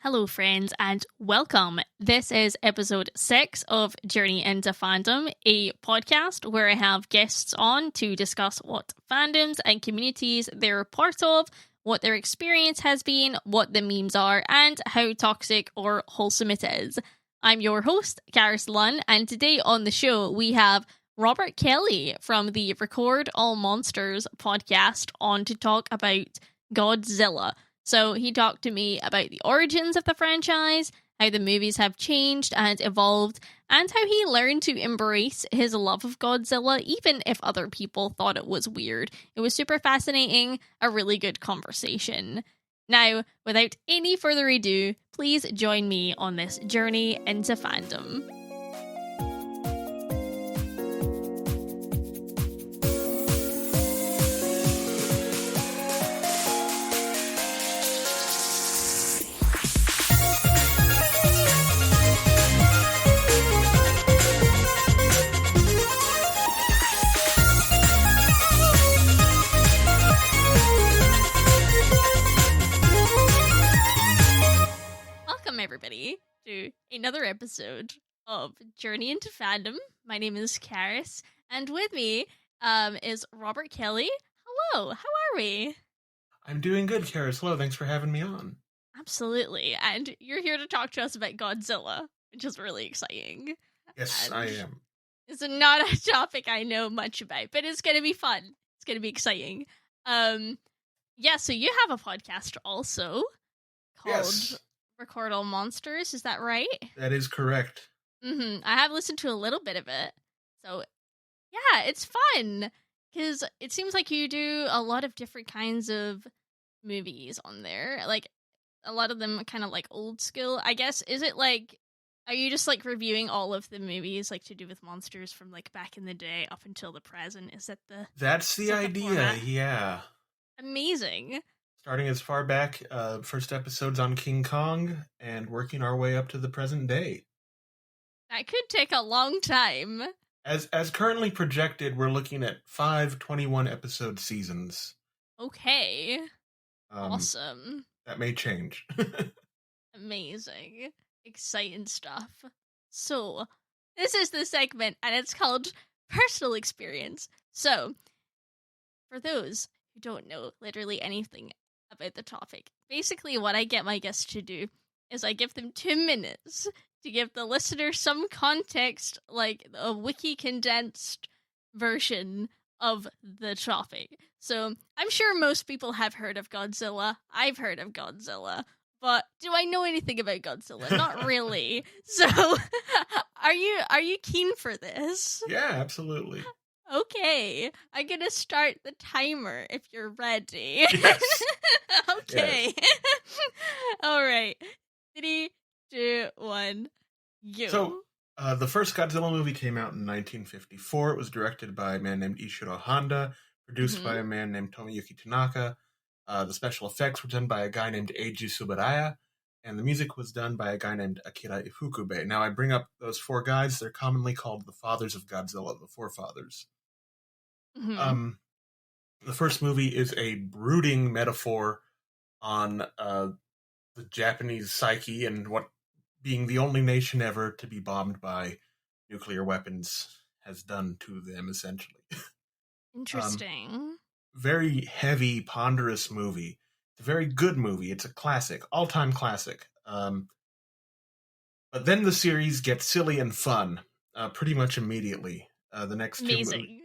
Hello, friends, and welcome. This is episode 6 of Journey into Fandom, a podcast where I have guests on to discuss what fandoms and communities they're a part of, what their experience has been, what the memes are, and how toxic or wholesome it is. I'm your host, Karis Lunn, and today on the show we have Robert Kelly from the Record All Monsters podcast on to talk about Godzilla. So he talked to me about the origins of the franchise, how the movies have changed and evolved, and how he learned to embrace his love of Godzilla even if other people thought it was weird. It was super fascinating, a really good conversation. Now, without any further ado, please join me on this journey into fandom. Everybody to another episode of Journey into Fandom. My name is Karis, and with me is Robert Kelly. Hello, how are we? I'm doing good, Karis. Hello, thanks for having me on. Absolutely, and you're here to talk to us about Godzilla, which is really exciting. Yes, I am. It's not a topic I know much about, but it's going to be fun. It's going to be exciting. So you have a podcast also called Record All Monsters, is that right? That is correct. I have listened to a little bit of it. So, yeah, it's fun. Because it seems like you do a lot of different kinds of movies on there. Like, a lot of them kind of like old school, I guess. Is it like, are you just like reviewing all of the movies like to do with monsters from like back in the day up until the present? Is that the... That's the idea, yeah. Amazing. Starting as far back, first episodes on King Kong, and working our way up to the present day. That could take a long time. As currently projected, we're looking at 5 21-episode seasons. Okay. Awesome. That may change. Amazing. Exciting stuff. So, this is the segment, and it's called Personal Experience. So, for those who don't know literally anything about the topic, basically what I get my guests to do is I give them 2 minutes to give the listener some context, like a wiki condensed version of the topic. So I'm sure most people have heard of Godzilla. I've heard of Godzilla, but do I know anything about Godzilla? Not really. So are you keen for this? Yeah, absolutely. Okay, I'm gonna start the timer if you're ready. Yes. Okay. Yes. All right. 3, 2, 1, go. So, the first Godzilla movie came out in 1954. It was directed by a man named Ishiro Honda, produced by a man named Tomoyuki Tanaka. The special effects were done by a guy named Eiji Tsuburaya, and the music was done by a guy named Akira Ifukube. Now, I bring up those 4 guys. They're commonly called the fathers of Godzilla, the forefathers. The first movie is a brooding metaphor on the Japanese psyche and what being the only nation ever to be bombed by nuclear weapons has done to them, essentially. Interesting. Very heavy, ponderous movie. It's a very good movie. It's a classic, all-time classic. But then the series gets silly and fun pretty much immediately. The next 2 movies.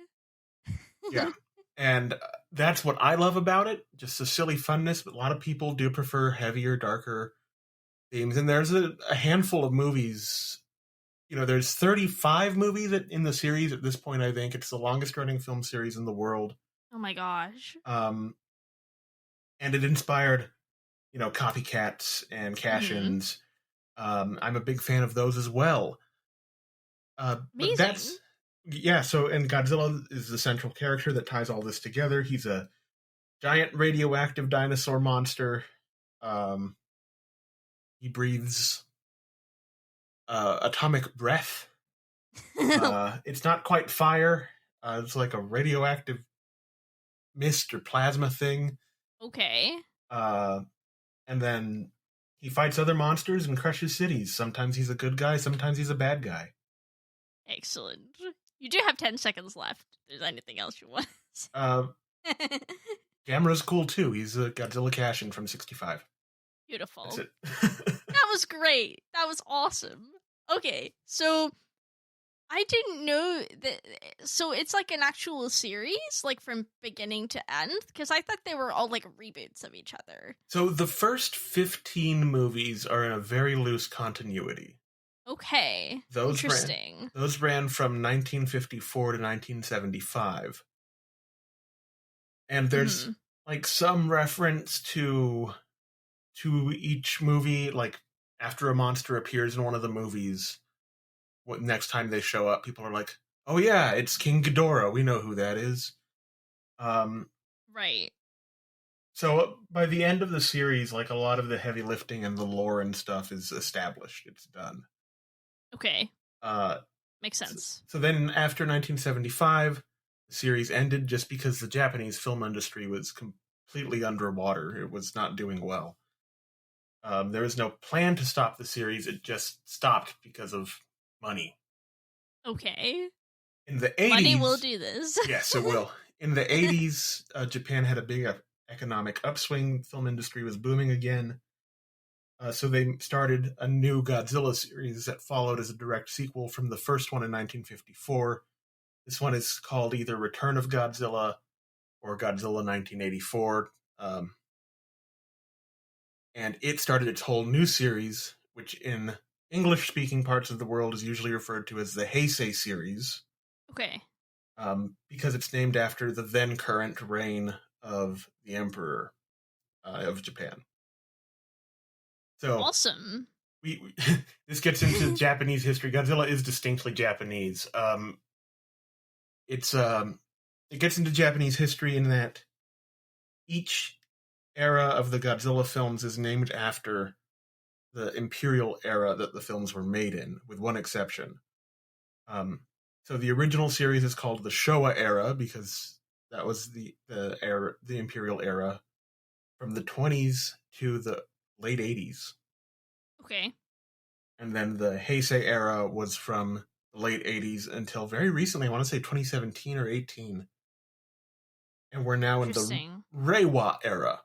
Yeah. And that's what I love about it, just the silly funness, but a lot of people do prefer heavier, darker themes. And there's a handful of movies, there's 35 movies in the series at this point, I think. It's the longest running film series in the world. Oh my gosh. And it inspired, copycats and cash-ins. I'm a big fan of those as well. Amazing. And Godzilla is the central character that ties all this together. He's a giant radioactive dinosaur monster. He breathes atomic breath. It's not quite fire. It's like a radioactive mist or plasma thing. Okay. And then he fights other monsters and crushes cities. Sometimes he's a good guy, sometimes he's a bad guy. Excellent. You do have 10 seconds left. If there's anything else you want. Gamera's cool too. He's a Godzilla cash-in from 65. Beautiful. That's it. That was great. That was awesome. Okay, so I didn't know that. So it's like an actual series, like from beginning to end? Because I thought they were all like reboots of each other. So the first 15 movies are in a very loose continuity. Okay. Interesting. Those ran from 1954 to 1975. And there's like some reference to each movie, like after a monster appears in one of the movies, what next time they show up, people are like, "Oh yeah, it's King Ghidorah. We know who that is." Right. So by the end of the series, like a lot of the heavy lifting and the lore and stuff is established. It's done. Okay. Makes sense. So then after 1975, the series ended just because the Japanese film industry was completely underwater. It was not doing well. There was no plan to stop the series. It just stopped because of money. Okay. In the 80s... Money will do this. Yes, it will. In the 80s, Japan had a big economic upswing. Film industry was booming again. So they started a new Godzilla series that followed as a direct sequel from the first one in 1954. This one is called either Return of Godzilla or Godzilla 1984. And it started its whole new series, which in English-speaking parts of the world is usually referred to as the Heisei series. Okay. Because it's named after the then current reign of the Emperor of Japan. So awesome. We this gets into Japanese history. Godzilla is distinctly Japanese. It gets into Japanese history in that each era of the Godzilla films is named after the imperial era that the films were made in, with one exception. So the original series is called the Showa era because that was the era, the imperial era, from the 20s to the late 80s. Okay. And then the Heisei era was from the late 80s until very recently, I want to say 2017 or 18. And we're now in the Reiwa era.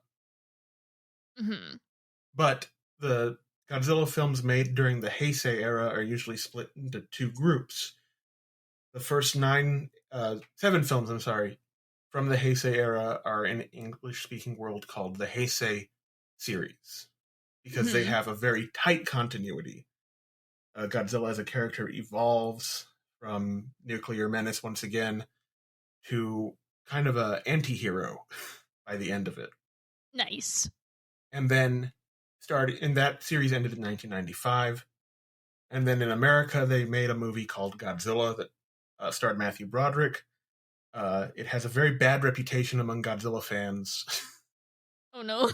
Mm-hmm. But the Godzilla films made during the Heisei era are usually split into two groups. The first 7 films, from the Heisei era are in an English-speaking world called the Heisei series. Because they have a very tight continuity. Godzilla as a character evolves from nuclear menace once again to kind of an anti-hero by the end of it. Nice. And then that series ended in 1995. And then in America, they made a movie called Godzilla that starred Matthew Broderick. It has a very bad reputation among Godzilla fans. Oh no.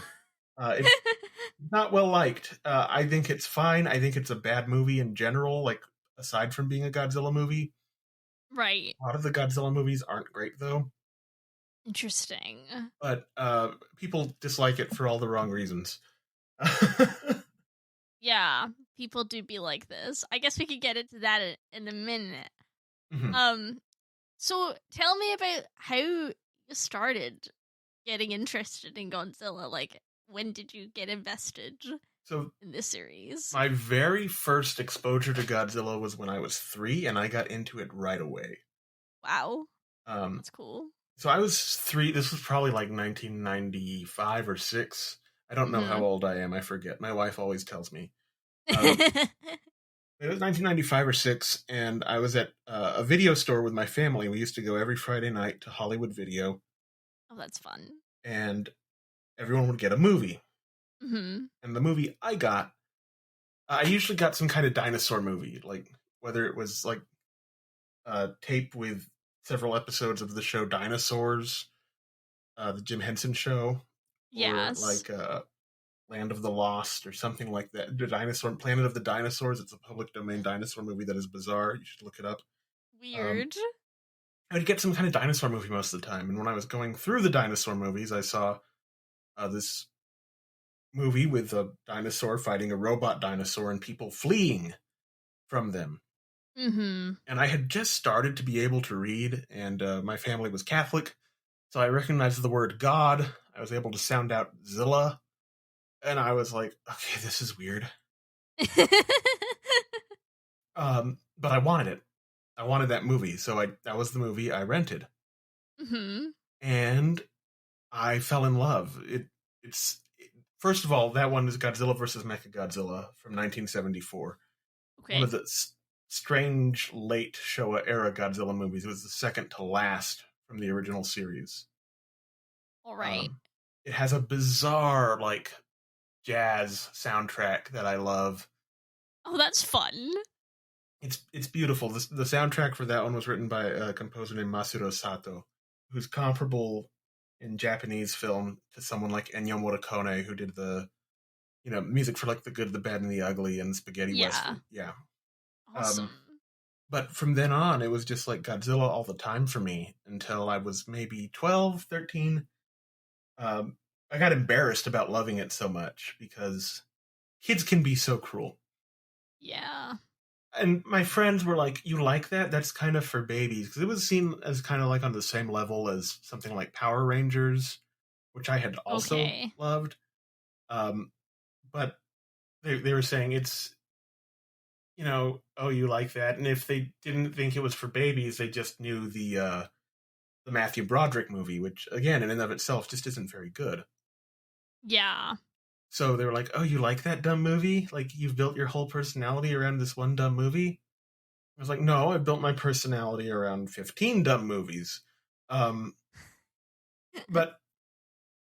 It's not well liked. I think it's fine. I think it's a bad movie in general, like aside from being a Godzilla movie. Right. A lot of the Godzilla movies aren't great though. Interesting. But people dislike it for all the wrong reasons. Yeah, people do be like this. I guess we could get into that in a minute. Mm-hmm. So tell me about how you started getting interested in Godzilla. Like, when did you get invested in this series? My very first exposure to Godzilla was when I was 3, and I got into it right away. Wow. That's cool. So I was 3. This was probably like 1995 or 6. I don't know how old I am. I forget. My wife always tells me. It was 1995 or 6, and I was at a video store with my family. We used to go every Friday night to Hollywood Video. Oh, that's fun. And everyone would get a movie. Mm-hmm. And the movie I got, I usually got some kind of dinosaur movie, like whether it was like taped with several episodes of the show Dinosaurs, the Jim Henson Show, yes, or like Land of the Lost or something like that. The Planet of the Dinosaurs. It's a public domain dinosaur movie that is bizarre. You should look it up. Weird. I would get some kind of dinosaur movie most of the time, and when I was going through the dinosaur movies, I saw this movie with a dinosaur fighting a robot dinosaur and people fleeing from them. Mm-hmm. And I had just started to be able to read, and my family was Catholic, so I recognized the word God. I was able to sound out Zilla, and I was like, okay, this is weird. But I wanted it. I wanted that movie, so that was the movie I rented. Mm-hmm. And I fell in love. First of all, that one is Godzilla versus Mechagodzilla from 1974. One Okay. of the strange late Showa era Godzilla movies. It was the second to last from the original series. All right. It has a bizarre jazz soundtrack that I love. Oh, that's fun. It's beautiful. The soundtrack for that one was written by a composer named Masuro Sato, who's comparable in Japanese film to someone like Ennio Morricone, who did the music for The Good, the Bad, and the Ugly and Spaghetti Yeah. Western. Yeah. Awesome. But from then on, it was just like Godzilla all the time for me until I was maybe 12, 13. I got embarrassed about loving it so much because kids can be so cruel. Yeah. And my friends were like, "You like that? That's kind of for babies." Because it was seen as kind of like on the same level as something like Power Rangers, which I had also Okay. loved. But they were saying it's, oh, you like that. And if they didn't think it was for babies, they just knew the Matthew Broderick movie, which, again, in and of itself, just isn't very good. Yeah. So they were like, "Oh, you like that dumb movie? Like, you've built your whole personality around this one dumb movie?" I was like, "No, I built my personality around 15 dumb movies." But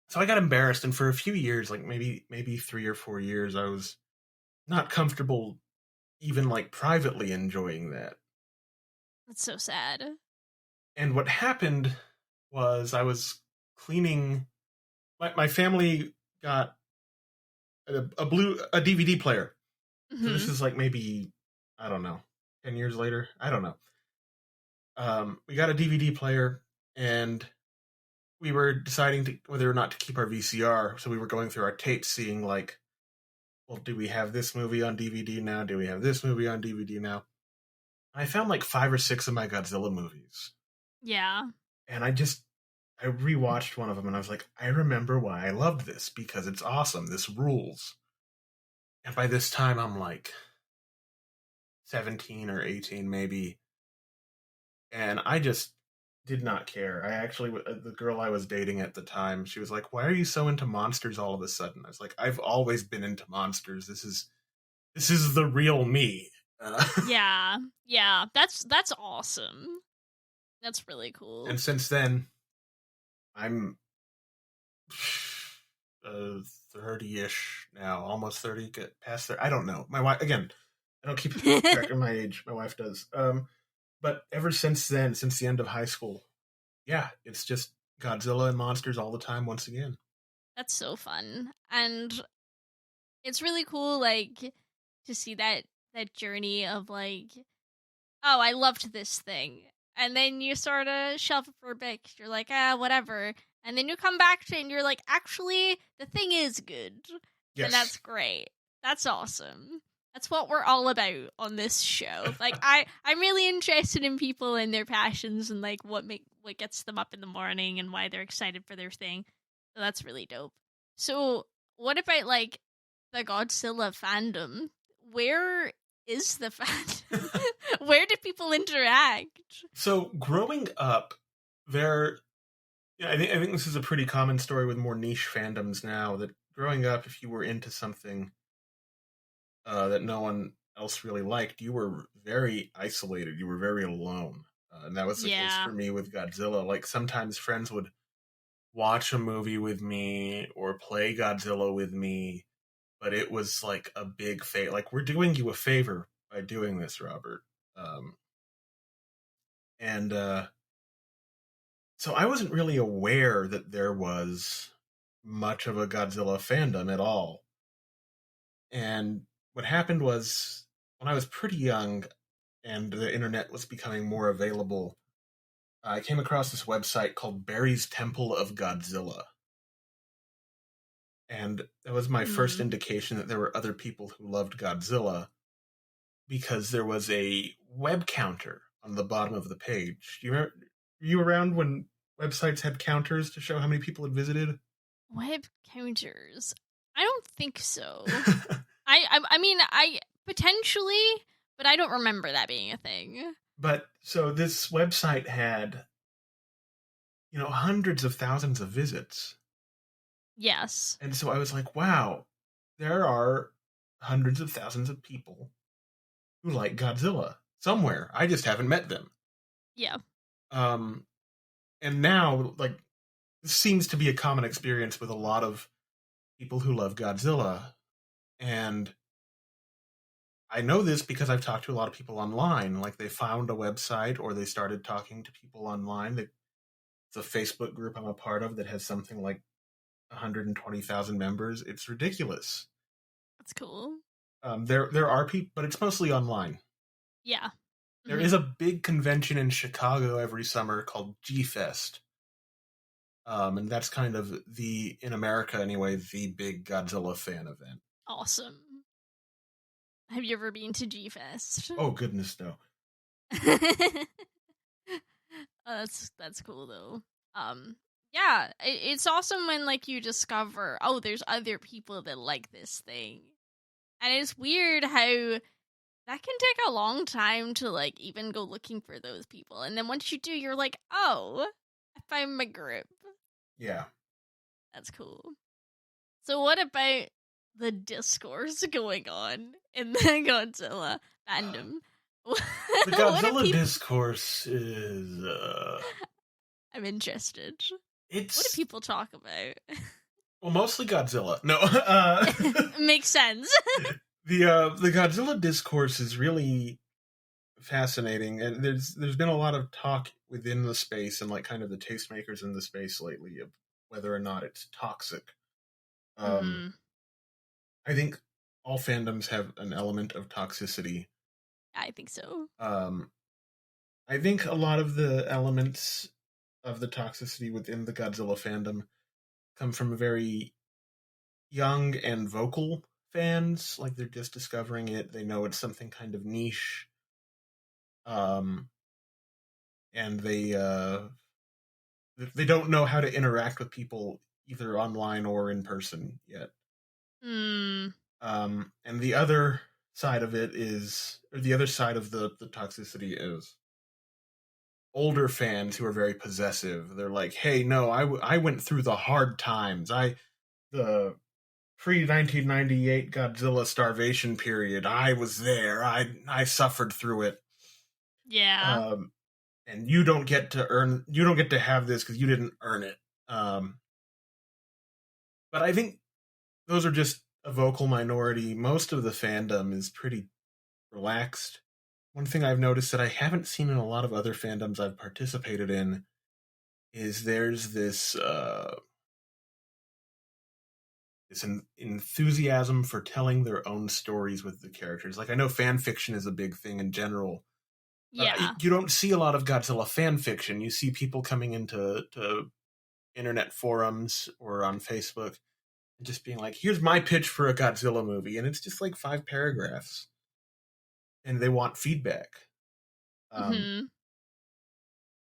so I got embarrassed, and for a few years, like maybe 3 or 4 years, I was not comfortable even privately enjoying that. That's so sad. And what happened was I was cleaning. My family got a DVD player. So this Mm-hmm. is maybe, I don't know, 10 years later. I don't know. We got a DVD player, and we were deciding whether or not to keep our VCR. So we were going through our tapes, seeing well, do we have this movie on DVD now? Do we have this movie on DVD now? And I found 5 or 6 of my Godzilla movies, Yeah. and I rewatched one of them, and I was like, I remember why I loved this because it's awesome. This rules. And by this time, I'm 17 or 18, maybe, and I just did not care. I actually, the girl I was dating at the time, she was like, "Why are you so into monsters all of a sudden?" I was like, "I've always been into monsters. This is the real me." Yeah. Yeah. That's awesome. That's really cool. And since then, I'm 30-ish now, almost 30, get past 30. I don't know. My wife, again, I don't keep track of my age. My wife does. But ever since then, since the end of high school, yeah, it's just Godzilla and monsters all the time once again. That's so fun. And it's really cool to see that journey of oh, I loved this thing. And then you sort of shelf it for a bit 'cause you're like, whatever. And then you come back to it and you're like, actually, the thing is good. Yes. And that's great. That's awesome. That's what we're all about on this show. I'm really interested in people and their passions and what gets them up in the morning and why they're excited for their thing. So that's really dope. So what about the Godzilla fandom? Where is the fandom? Where do people interact? So growing up, I think this is a pretty common story with more niche fandoms now. That growing up, if you were into something that no one else really liked, you were very isolated. You were very alone, and that was the case for me with Godzilla. Sometimes friends would watch a movie with me or play Godzilla with me, but it was a big favor. We're doing you a favor by doing this, Robert. And so I wasn't really aware that there was much of a Godzilla fandom at all. And what happened was, when I was pretty young and the internet was becoming more available, I came across this website called Barry's Temple of Godzilla. And that was my first indication that there were other people who loved Godzilla, because there was a web counter on the bottom of the page. Do you remember? Were you around when websites had counters to show how many people had visited? Web counters? I don't think so. I mean, I potentially, but I don't remember that being a thing. But so this website had, hundreds of thousands of visits. Yes. And so I was like, wow, there are hundreds of thousands of people who like Godzilla somewhere. I just haven't met them. Yeah. And now, this seems to be a common experience with a lot of people who love Godzilla. And I know this because I've talked to a lot of people online. Like, they found a website or they started talking to people online. It's a Facebook group I'm a part of that has something like 120,000 members. It's ridiculous. That's cool. There are people, but it's mostly online. Yeah. There is a big convention in Chicago every summer called G-Fest. And that's kind of in America anyway, the big Godzilla fan event. Awesome. Have you ever been to G-Fest? Oh, goodness, no. That's cool though. Yeah, it's awesome when you discover, oh, there's other people that like this thing. And it's weird how that can take a long time to even go looking for those people. And then once you do, you're like, oh, I found my group. Yeah. That's cool. So what about the discourse going on in the Godzilla fandom? The Godzilla discourse is... I'm interested. What do people talk about? Well, mostly Godzilla. No. Makes sense. The Godzilla discourse is really fascinating, and there's been a lot of talk within the space and kind of the tastemakers in the space lately of whether or not it's toxic. I think all fandoms have an element of toxicity. I think so. I think a lot of the elements of the toxicity within the Godzilla fandom come from very young and vocal fans. They're just discovering it. They know it's something kind of niche. And they don't know how to interact with people either online or in person yet. And the other side of it is, or the other side of the toxicity is older fans who are very possessive. They're like, hey, no, I went through the hard times. The pre-1998 Godzilla starvation period, I was there. I suffered through it. Yeah. And you don't get to have this because you didn't earn it. But I think those are just a vocal minority. Most of the fandom is pretty relaxed. One thing I've noticed that I haven't seen in a lot of other fandoms I've participated in is there's this enthusiasm for telling their own stories with the characters. I know fan fiction is a big thing in general. Yeah. You don't see a lot of Godzilla fan fiction. You see people coming into internet forums or on Facebook and just being like, here's my pitch for a Godzilla movie. And it's just 5 paragraphs. And they want feedback.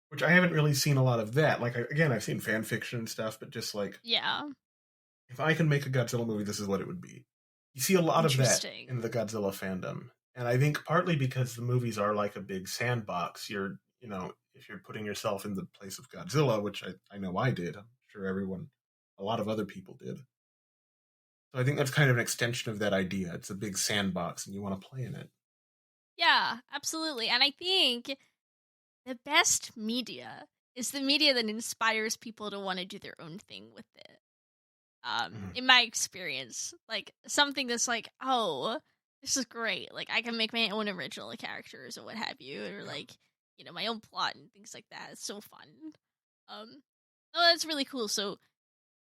Which I haven't really seen a lot of that. Again, I've seen fan fiction and stuff, but just yeah. If I can make a Godzilla movie, this is what it would be. You see a lot of that in the Godzilla fandom. And I think partly because the movies are like a big sandbox, if you're putting yourself in the place of Godzilla, which I know I did, I'm sure a lot of other people did. So I think that's kind of an extension of that idea. It's a big sandbox and you want to play in it. Yeah, absolutely. And I think the best media is the media that inspires people to want to do their own thing with it. In my experience, something that's oh, this is great. I can make my own original characters or what have you, or my own plot and things like that. It's so fun. Oh, that's really cool. So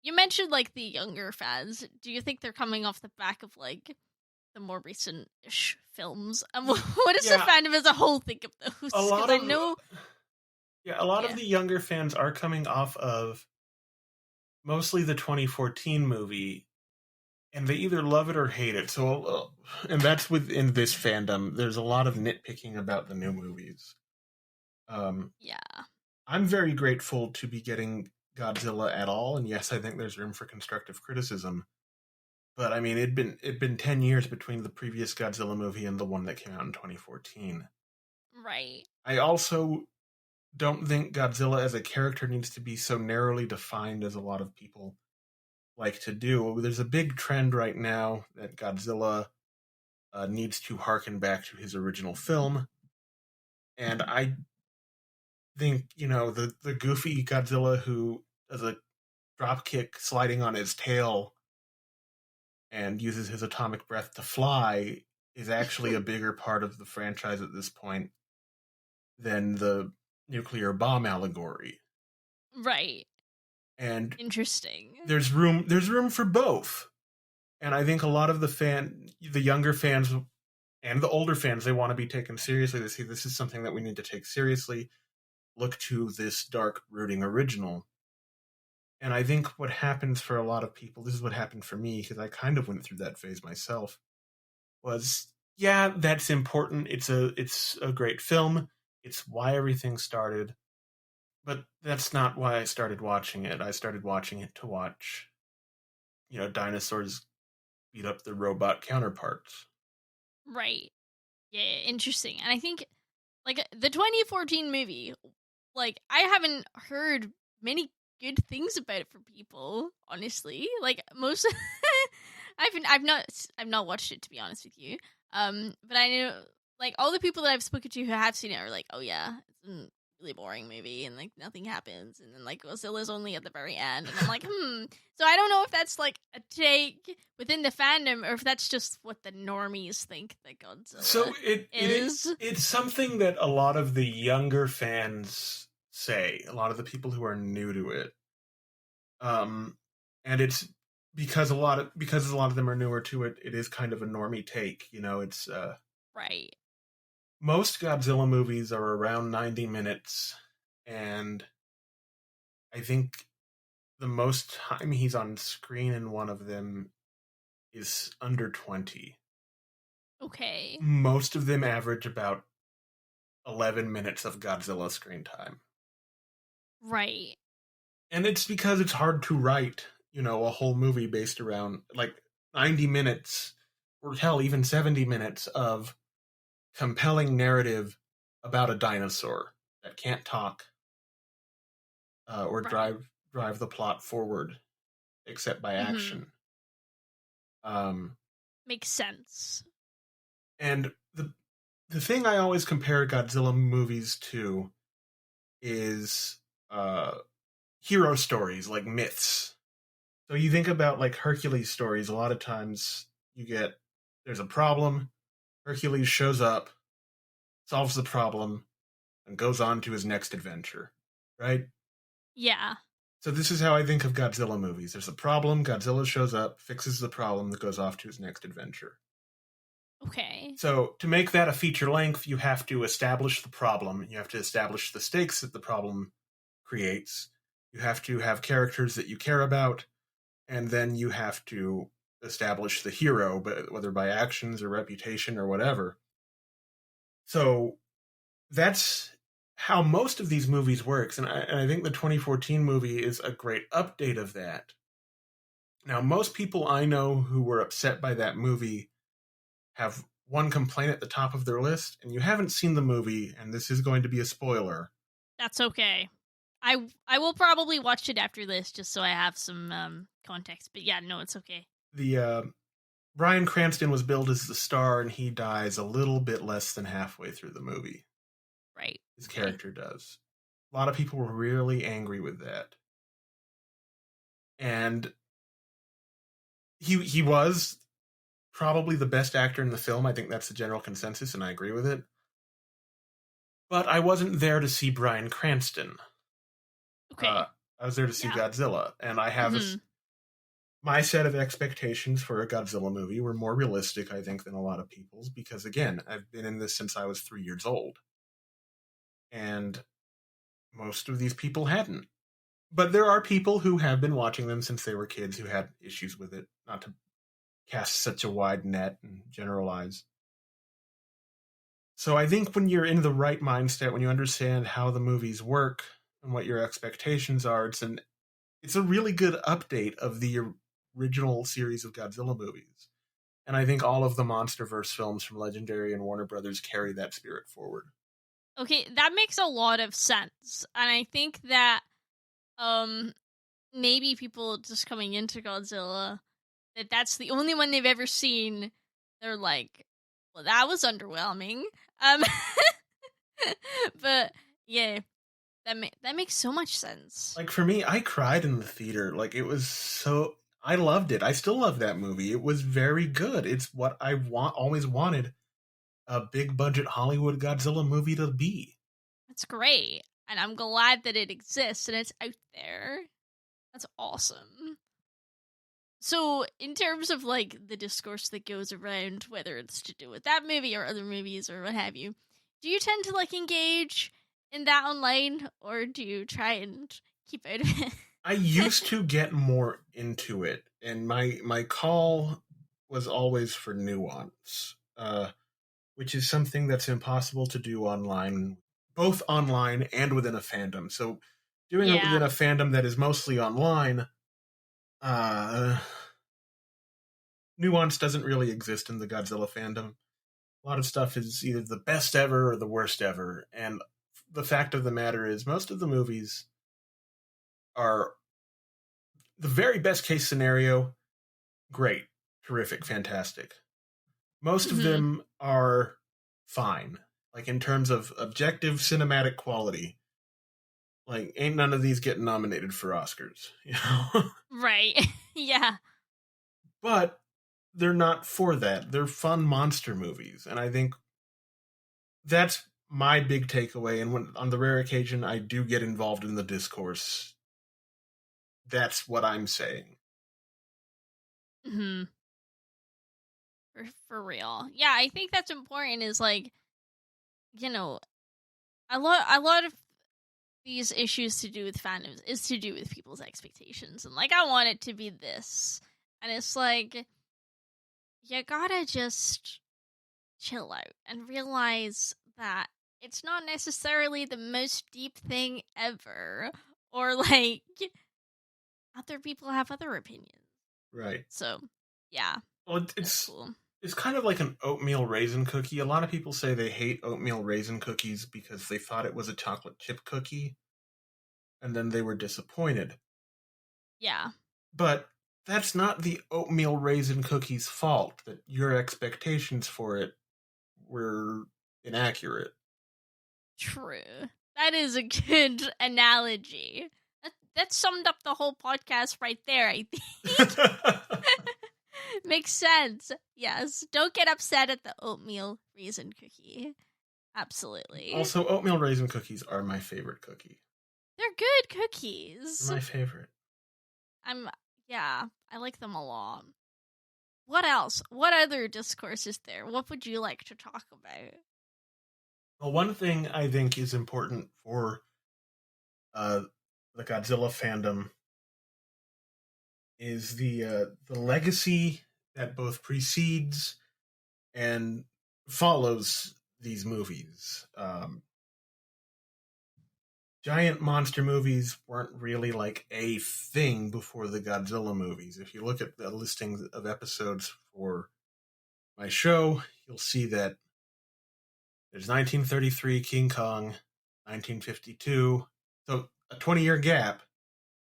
you mentioned the younger fans. Do you think they're coming off the back of the more recent-ish films? What does the fandom as a whole think of those? A lot of the younger fans are coming off of mostly the 2014 movie, and they either love it or hate it. So, and that's within this fandom. There's a lot of nitpicking about the new movies. Yeah. I'm very grateful to be getting Godzilla at all, and yes, I think there's room for constructive criticism. But I mean, it'd been 10 years between the previous Godzilla movie and the one that came out in 2014. Right. I also don't think Godzilla as a character needs to be so narrowly defined as a lot of people like to do. There's a big trend right now that Godzilla needs to harken back to his original film, and I think the goofy Godzilla who does a drop kick sliding on his tail and uses his atomic breath to fly is actually a bigger part of the franchise at this point than the nuclear bomb allegory. Right. And Interesting. there's room for both. And I think a lot of the younger fans and the older fans, they want to be taken seriously. They say this is something that we need to take seriously. Look to this dark, brooding original. And I think what happens for a lot of people, this is what happened for me, because I kind of went through that phase myself, was, yeah, that's important. It's a great film. It's why everything started. But that's not why I started watching it. I started watching it to watch, dinosaurs beat up their robot counterparts. Right. Yeah, interesting. And I think, like, the 2014 movie, like, I haven't heard many good things about it from people, honestly. Like, most I've not watched it, to be honest with you. But I know, like, all the people that I've spoken to who have seen it are like, oh yeah, it's a really boring movie and like nothing happens, and then like Godzilla's only at the very end, and I'm like, So I don't know if that's like a take within the fandom or if that's just what the normies think that Godzilla So is. it's something that a lot of the younger fans say, a lot of the people who are new to it. And it's because a lot of them are newer to it, it is kind of a normie take. It's Right. most Godzilla movies are around 90 minutes, and I think the most time he's on screen in one of them is under 20. Okay. Most of them average about 11 minutes of Godzilla screen time. Right. And it's because it's hard to write, a whole movie based around like 90 minutes or hell, even 70 minutes of compelling narrative about a dinosaur that can't talk or Right. drive the plot forward except by action. Makes sense. And the thing I always compare Godzilla movies to is hero stories, like myths. So you think about like Hercules stories, a lot of times there's a problem, Hercules shows up, solves the problem, and goes on to his next adventure, right? Yeah. So this is how I think of Godzilla movies. There's a problem, Godzilla shows up, fixes the problem, that goes off to his next adventure. Okay. So to make that a feature length, you have to establish the problem, you have to establish the stakes that the problem creates, you have to have characters that you care about, and then you have to establish the hero, but whether by actions or reputation or whatever. So that's how most of these movies works, and I think the 2014 movie is a great update of that. Now, most people I know who were upset by that movie have one complaint at the top of their list, and you haven't seen the movie, and this is going to be a spoiler. That's okay. I will probably watch it after this just so I have some context. But yeah, no, it's okay. The Bryan Cranston was billed as the star, and he dies a little bit less than halfway through the movie. Right. His character does. A lot of people were really angry with that. And he was probably the best actor in the film. I think that's the general consensus, and I agree with it. But I wasn't there to see Bryan Cranston. Okay. I was there to see Godzilla, and I have my set of expectations for a Godzilla movie were more realistic, I think, than a lot of people's, because again, I've been in this since I was 3 years old. And most of these people hadn't. But there are people who have been watching them since they were kids who had issues with it. Not to cast such a wide net and generalize. So I think when you're in the right mindset, when you understand how the movies work and what your expectations are, it's a really good update of the original series of Godzilla movies. And I think all of the MonsterVerse films from Legendary and Warner Brothers carry that spirit forward. Okay, that makes a lot of sense. And I think that maybe people just coming into Godzilla, that's the only one they've ever seen, they're like, well, that was underwhelming. But yeah, that makes so much sense. Like for me, I cried in the theater. Like it was so I loved it. I still love that movie. It was very good. It's what I always wanted a big budget Hollywood Godzilla movie to be. It's great. And I'm glad that it exists and it's out there. That's awesome. So, in terms of like the discourse that goes around, whether it's to do with that movie or other movies or what have you, do you tend to like engage in that online, or do you try and keep out of it? I used to get more into it, and my call was always for nuance, which is something that's impossible to do online, both online and within a fandom. So, doing it within a fandom that is mostly online, nuance doesn't really exist in the Godzilla fandom. A lot of stuff is either the best ever or the worst ever. And the fact of the matter is, most of the movies are the very best case scenario. Great, terrific, fantastic. Most of them are fine. Like in terms of objective cinematic quality. Like, ain't none of these getting nominated for Oscars, you know? Right. Yeah. But they're not for that. They're fun monster movies. And I think that's my big takeaway. And when on the rare occasion I do get involved in the discourse, that's what I'm saying. Mm-hmm. For real. Yeah, I think that's important is like, you know, a lot of these issues to do with fandoms is to do with people's expectations. And like, I want it to be this. And it's like, you gotta just chill out and realize that it's not necessarily the most deep thing ever. Or like, other people have other opinions. Right. So, yeah. Well, cool. It's kind of like an oatmeal raisin cookie. A lot of people say they hate oatmeal raisin cookies because they thought it was a chocolate chip cookie. And then they were disappointed. Yeah. But that's not the oatmeal raisin cookie's fault that your expectations for it were inaccurate. True. That is a good analogy. That summed up the whole podcast right there, I think. Makes sense. Yes. Don't get upset at the oatmeal raisin cookie. Absolutely. Also, oatmeal raisin cookies are my favorite cookie. They're good cookies. They're my favorite. I like them a lot. What else? What other discourse is there? What would you like to talk about? Well, one thing I think is important for the Godzilla fandom is the legacy that both precedes and follows these movies. Giant monster movies weren't really like a thing before the Godzilla movies. If you look at the listings of episodes for my show, you'll see that there's 1933 King Kong, 1952, so a 20-year gap.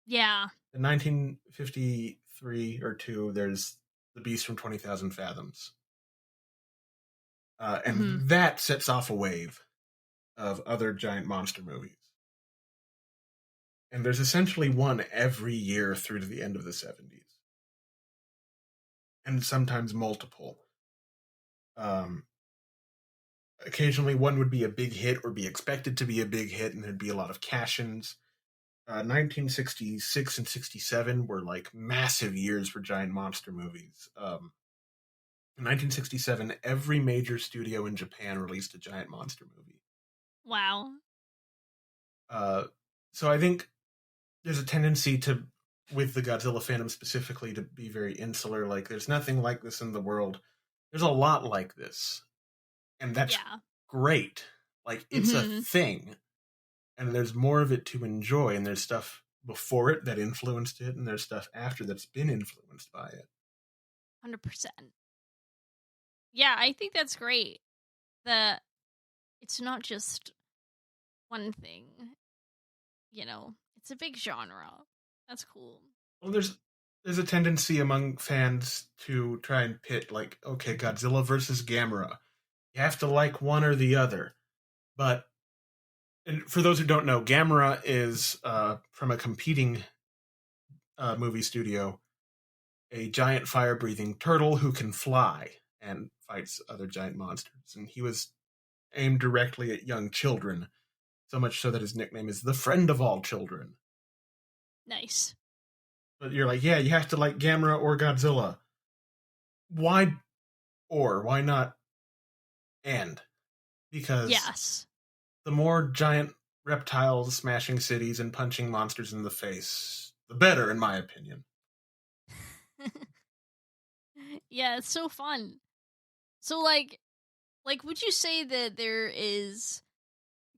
Yeah. In 1953 or 2, there's The Beast from 20,000 Fathoms. And that sets off a wave of other giant monster movies. And there's essentially one every year through to the end of the 70s. And sometimes multiple. Occasionally one would be a big hit or be expected to be a big hit, and there'd be a lot of cash-ins. 1966 and 67 were like massive years for giant monster movies. In 1967, every major studio in Japan released a giant monster movie. Wow. So I think there's a tendency to with the Godzilla fandom specifically to be very insular. Like, there's nothing like this in the world. There's a lot like this, and that's great. Like, it's a Mm-hmm. thing, and there's more of it to enjoy, and there's stuff before it that influenced it, and there's stuff after that's been influenced by it. 100%. Yeah, I think that's great. That it's not just one thing, you know, it's a big genre. That's cool. Well, there's a tendency among fans to try and pit, like, okay, Godzilla versus Gamera. You have to like one or the other. But, and for those who don't know, Gamera is from a competing movie studio, a giant fire-breathing turtle who can fly and fights other giant monsters. And he was aimed directly at young children, so much so that his nickname is the friend of all children. Nice. But you're like, yeah, you have to like Gamera or Godzilla. Why or why not and? Because yes, the more giant reptiles smashing cities and punching monsters in the face, the better, in my opinion. yeah, it's so fun. So like would you say that there is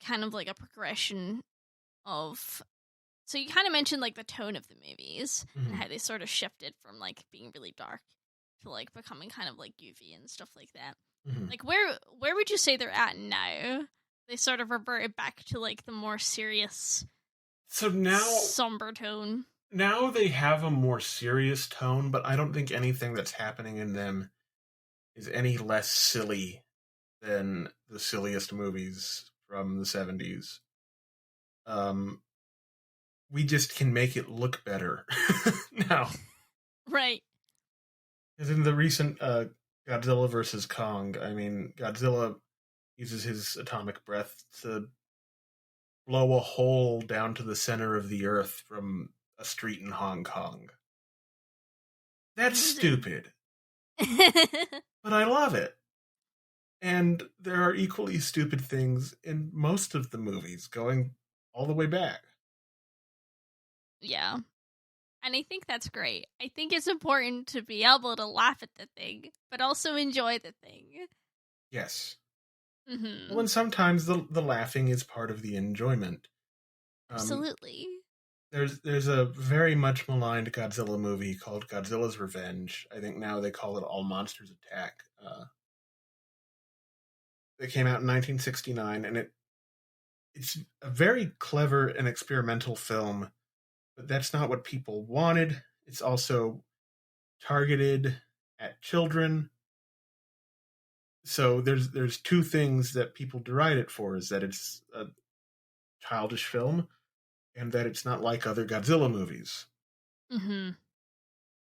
kind of like a progression of, so you kind of mentioned like the tone of the movies and how they sort of shifted from like being really dark to like becoming kind of like goofy and stuff like that. Like where would you say they're at now? They sort of reverted back to like the more serious, so now somber tone. Now they have a more serious tone, but I don't think anything that's happening in them is any less silly than the silliest movies from the 70s. We just can make it look better now. Right. Because in the recent Godzilla vs. Kong, I mean, Godzilla uses his atomic breath to blow a hole down to the center of the earth from a street in Hong Kong. That's stupid. But I love it. And there are equally stupid things in most of the movies, going all the way back. Yeah. And I think that's great. I think it's important to be able to laugh at the thing, but also enjoy the thing. Yes. Mm-hmm. Well, and sometimes the laughing is part of the enjoyment. Absolutely. There's a very much maligned Godzilla movie called Godzilla's Revenge. I think now they call it All Monsters Attack. It came out in 1969, and it's a very clever and experimental film, but that's not what people wanted. It's also targeted at children. So there's two things that people deride it for, is that it's a childish film and that it's not like other Godzilla movies. Mm-hmm.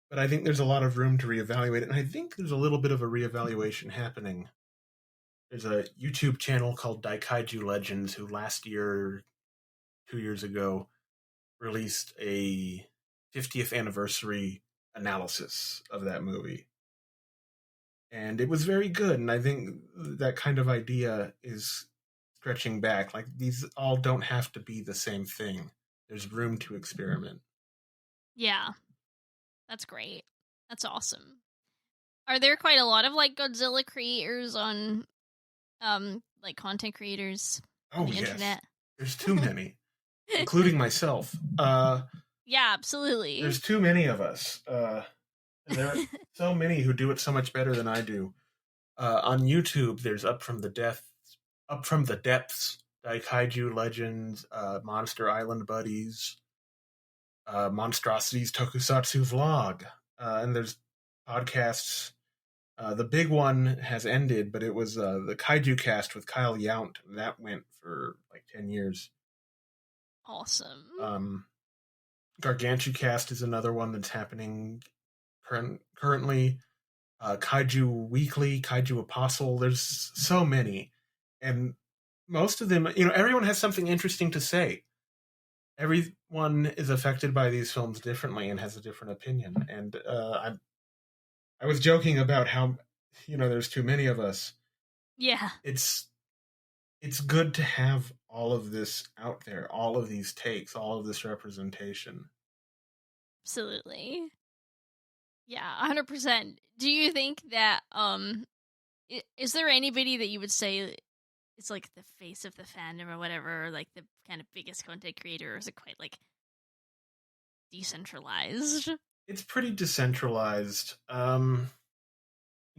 But I think there's a lot of room to reevaluate it, and I think there's a little bit of a reevaluation happening. There's a YouTube channel called Daikaiju Legends who last year, 2 years ago, released a 50th anniversary analysis of that movie. And it was very good, and I think that kind of idea is stretching back. Like, these all don't have to be the same thing. There's room to experiment. Yeah. That's great. That's awesome. Are there quite a lot of like Godzilla creators on like content creators on the internet? There's too many. Including myself. Yeah, absolutely. There's too many of us. And there are so many who do it so much better than I do. On YouTube, there's Up from the Depths, Daikaiju Legends, Monster Island Buddies, Monstrosities Tokusatsu Vlog, and there's podcasts. The big one has ended, but it was the Kaiju Cast with Kyle Yount. That went for like 10 years. Awesome. Gargantu Cast is another one that's happening currently. Kaiju Weekly, Kaiju Apostle. There's so many. And most of them, everyone has something interesting to say. Everyone is affected by these films differently and has a different opinion. And I was joking about how, there's too many of us. Yeah. It's good to have all of this out there, all of these takes, all of this representation. Absolutely. Yeah, 100%. Do you think that is there anybody that you would say is like the face of the fandom or whatever, or like the kind of biggest content creator, or is it quite like decentralized? It's pretty decentralized. In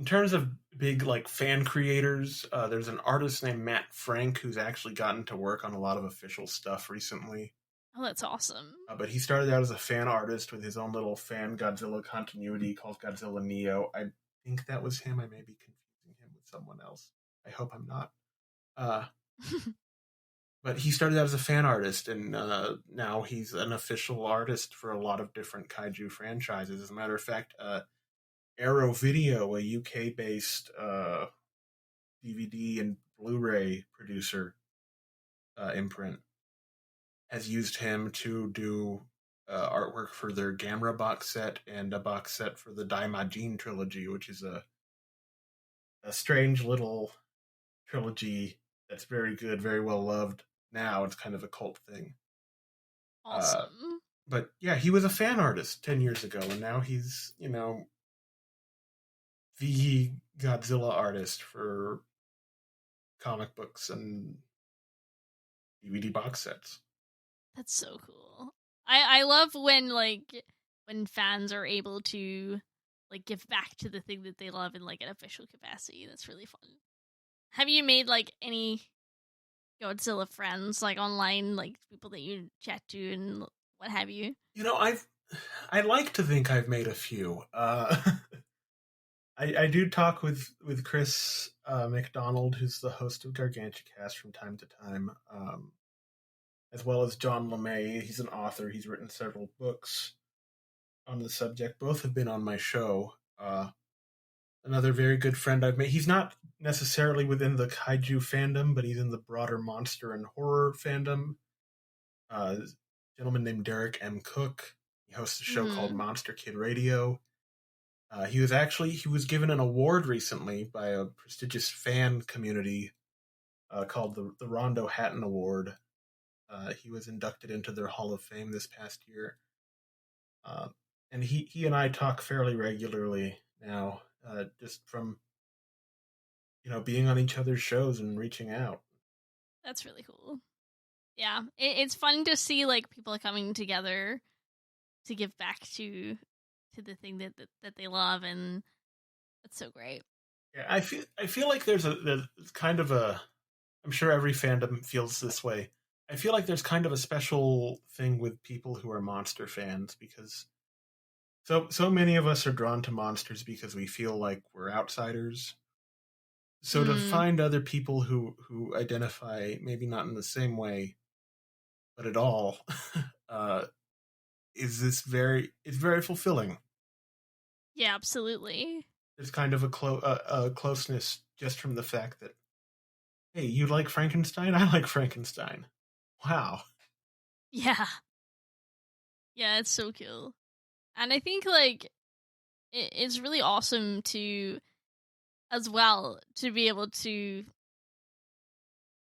terms of big like fan creators, there's an artist named Matt Frank who's actually gotten to work on a lot of official stuff recently. Oh, that's awesome. But he started out as a fan artist with his own little fan Godzilla continuity called Godzilla Neo. I think that was him. I may be confusing him with someone else. I hope I'm not. Uh, but he started out as a fan artist, and now he's an official artist for a lot of different kaiju franchises. As a matter of fact, Arrow Video, a UK-based DVD and Blu-ray producer imprint, has used him to do artwork for their Gamera box set and a box set for the Daimajin trilogy, which is a strange little trilogy that's very good, very well loved. Now it's kind of a cult thing. Awesome. But yeah, he was a fan artist 10 years ago, and now he's, the Godzilla artist for comic books and DVD box sets. That's so cool. I love when fans are able to like give back to the thing that they love in like an official capacity. That's really fun. Have you made like any Godzilla friends like online, like people that you chat to and what have you? I like to think I've made a few. I do talk with Chris McDonald, who's the host of Gargantucast from time to time, as well as John LeMay. He's an author. He's written several books on the subject. Both have been on my show. Another very good friend I've made. He's not necessarily within the kaiju fandom, but he's in the broader monster and horror fandom. A gentleman named Derek M. Cook. He hosts a show called Monster Kid Radio. He was given an award recently by a prestigious fan community called the Rondo Hatton Award. He was inducted into their Hall of Fame this past year. And he and I talk fairly regularly now, just from being on each other's shows and reaching out. That's really cool. Yeah, it's fun to see like people coming together to give back to the thing that they love, and that's so great. Yeah, I feel like there's kind of a. I'm sure every fandom feels this way. I feel like there's kind of a special thing with people who are monster fans because so many of us are drawn to monsters because we feel like we're outsiders. So to find other people who identify maybe not in the same way, but at all, it's very fulfilling. Yeah, absolutely. There's kind of a closeness just from the fact that, hey, you like Frankenstein? I like Frankenstein. Wow. Yeah. Yeah, it's so cool. And I think like it's really awesome to as well to be able to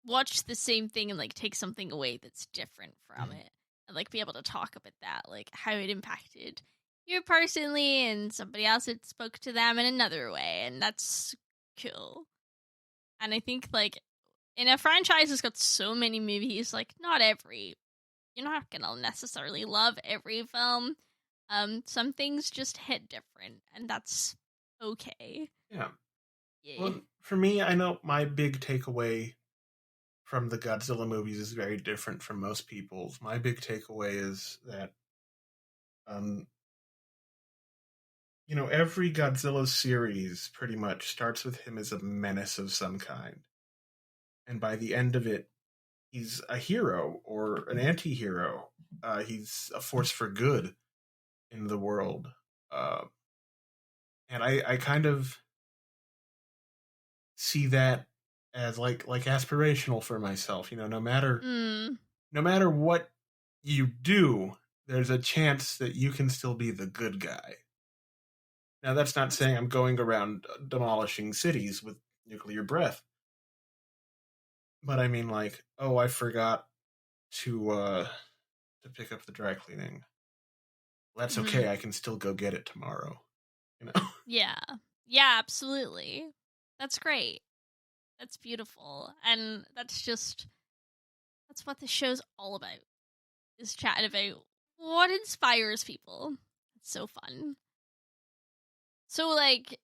watch the same thing and like take something away that's different from it and like be able to talk about that, like how it impacted you personally and somebody else that spoke to them in another way, and that's cool. And I think like in a franchise that's got so many movies, like you're not gonna necessarily love every film. Some things just hit different, and that's okay. Yeah. Well, for me, I know my big takeaway from the Godzilla movies is very different from most people's. My big takeaway is that, every Godzilla series pretty much starts with him as a menace of some kind. And by the end of it, he's a hero or an anti-hero. He's a force for good in the world. And I kind of see that as like aspirational for myself. No matter what you do, there's a chance that you can still be the good guy. Now, that's not saying I'm going around demolishing cities with nuclear breath. But I mean, like, oh, I forgot to pick up the dry cleaning. that's okay. I can still go get it tomorrow. You know? Yeah. Yeah, absolutely. That's great. That's beautiful. And that's what the show's all about. Is chatting about what inspires people. It's so fun. So, like,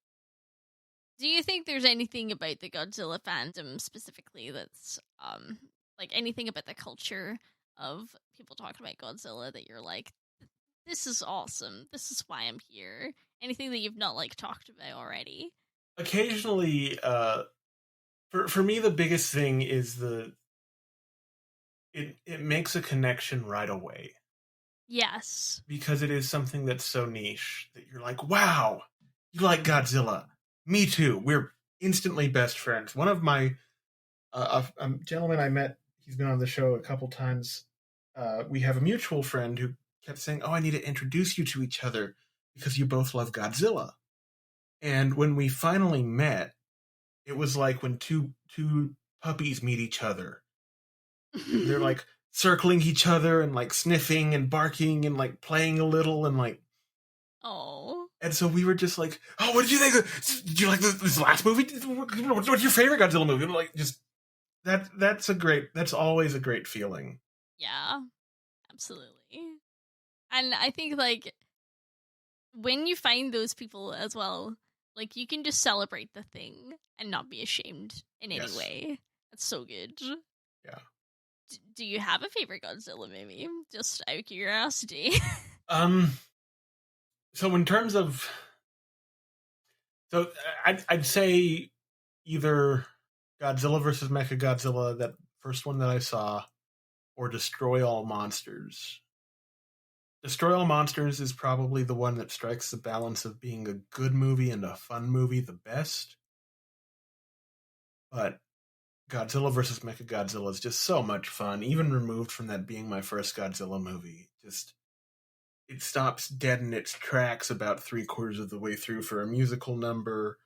do you think there's anything about the Godzilla fandom specifically that's, like anything about the culture of people talking about Godzilla that you're like, this is awesome. This is why I'm here. Anything that you've not, like, talked about already? Occasionally, for me, the biggest thing is it makes a connection right away. Yes. Because it is something that's so niche that you're like, wow, you like Godzilla. Me too. We're instantly best friends. One of my a gentleman I met, he's been on the show a couple times. We have a mutual friend who kept saying, "Oh, I need to introduce you to each other because you both love Godzilla." And when we finally met, it was like when two puppies meet each other. They're like circling each other and like sniffing and barking and like playing a little and like. Oh. And so we were just like, "Oh, what did you think? Did you like this last movie? What's your favorite Godzilla movie?" And like, just that's always a great feeling. Yeah, absolutely. And I think, like, when you find those people as well, like, you can just celebrate the thing and not be ashamed in any way. That's so good. Yeah. Do you have a favorite Godzilla movie? Just out of curiosity. So in terms of, I'd say either Godzilla versus Mechagodzilla, that first one that I saw, or Destroy All Monsters. Destroy All Monsters is probably the one that strikes the balance of being a good movie and a fun movie the best. But Godzilla vs. Mechagodzilla is just so much fun, even removed from that being my first Godzilla movie. Just, it stops dead in its tracks about 3/4 of the way through for a musical number.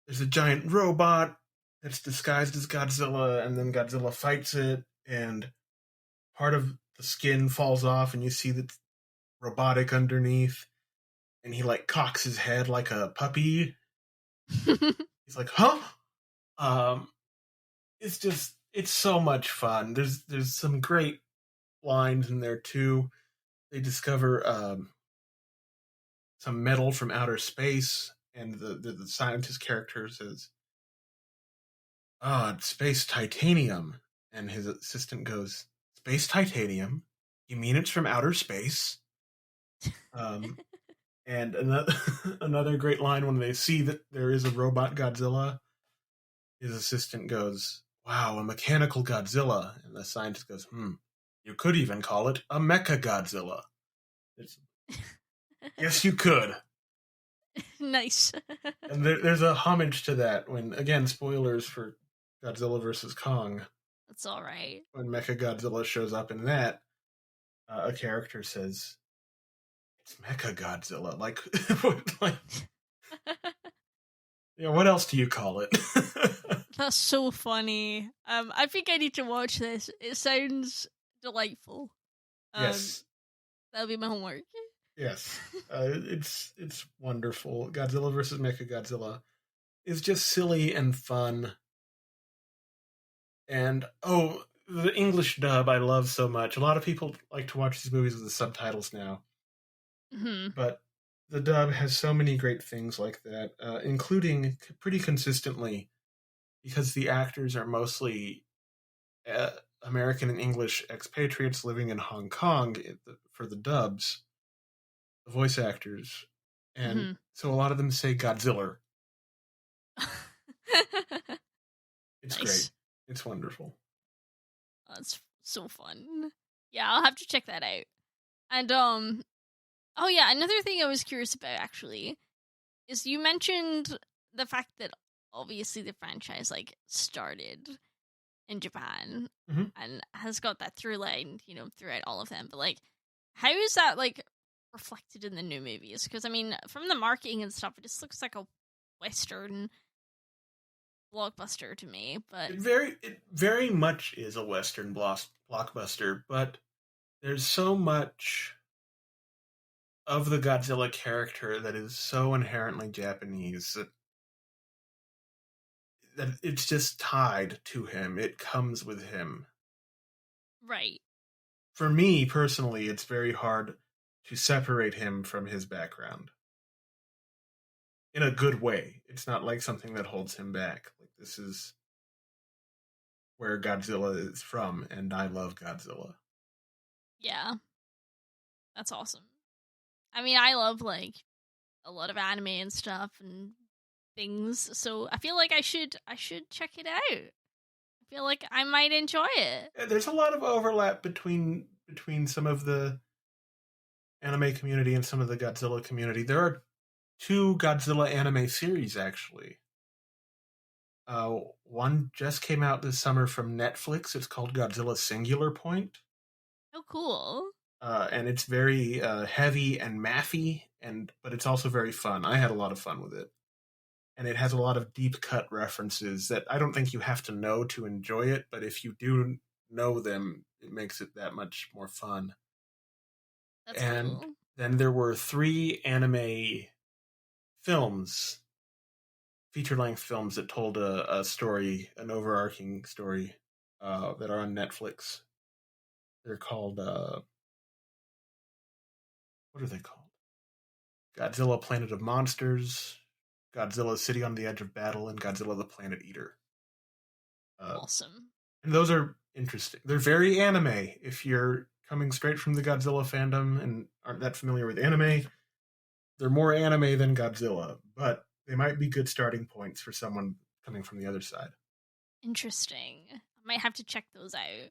There's a giant robot that's disguised as Godzilla, and then Godzilla fights it, and part of the skin falls off, and you see the robotic underneath, and he like cocks his head like a puppy. He's like, "Huh?" It's so much fun. There's some great lines in there too. They discover some metal from outer space, and the scientist character says, it's space titanium. And his assistant goes, "Space titanium? You mean it's from outer space?" And another great line when they see that there is a robot Godzilla, his assistant goes, "Wow, a mechanical Godzilla." And the scientist goes, "You could even call it a Mechagodzilla." Yes, you could. Nice. And there's a homage to that when, again, spoilers for Godzilla vs. Kong. That's all right. When Mechagodzilla shows up in that, a character says, "It's Mechagodzilla." Like, what else do you call it? That's so funny. I think I need to watch this. It sounds delightful. Yes. That'll be my homework. Yes. It's wonderful. Godzilla vs. Mechagodzilla is just silly and fun. And, the English dub I love so much. A lot of people like to watch these movies with the subtitles now. Mm-hmm. But the dub has so many great things like that, including pretty consistently, because the actors are mostly American and English expatriates living in Hong Kong for the dubs, the voice actors. And so a lot of them say Godzilla. It's great. It's wonderful. That's so fun. Yeah, I'll have to check that out. And, oh yeah, another thing I was curious about, actually, is you mentioned the fact that obviously the franchise, like, started in Japan and has got that through line, throughout all of them. But, like, how is that, like, reflected in the new movies? Because, I mean, from the marketing and stuff, it just looks like a Western blockbuster to me. But it very much is a Western blockbuster, but there's so much of the Godzilla character that is so inherently Japanese that it's just tied to him. It comes with him. Right. For me personally, it's very hard to separate him from his background in a good way. It's not like something that holds him back. Like, this is where Godzilla is from, and I love Godzilla. Yeah. That's awesome. I mean, I love, like, a lot of anime and stuff and things, so I feel like I should check it out. I feel like I might enjoy it. Yeah, there's a lot of overlap between some of the anime community and some of the Godzilla community. There are 2 Godzilla anime series, actually. One just came out this summer from Netflix. It's called Godzilla Singular Point. Oh, cool. And it's very heavy and mathy, but it's also very fun. I had a lot of fun with it. And it has a lot of deep cut references that I don't think you have to know to enjoy it, but if you do know them, it makes it that much more fun. That's and cool. Then there were 3 anime films, feature-length films that told a story, an overarching story, that are on Netflix. They're called, what are they called? Godzilla Planet of Monsters, Godzilla City on the Edge of Battle, and Godzilla the Planet Eater. Awesome. And those are interesting. They're very anime. If you're coming straight from the Godzilla fandom and aren't that familiar with anime, they're more anime than Godzilla, but they might be good starting points for someone coming from the other side. Interesting. I might have to check those out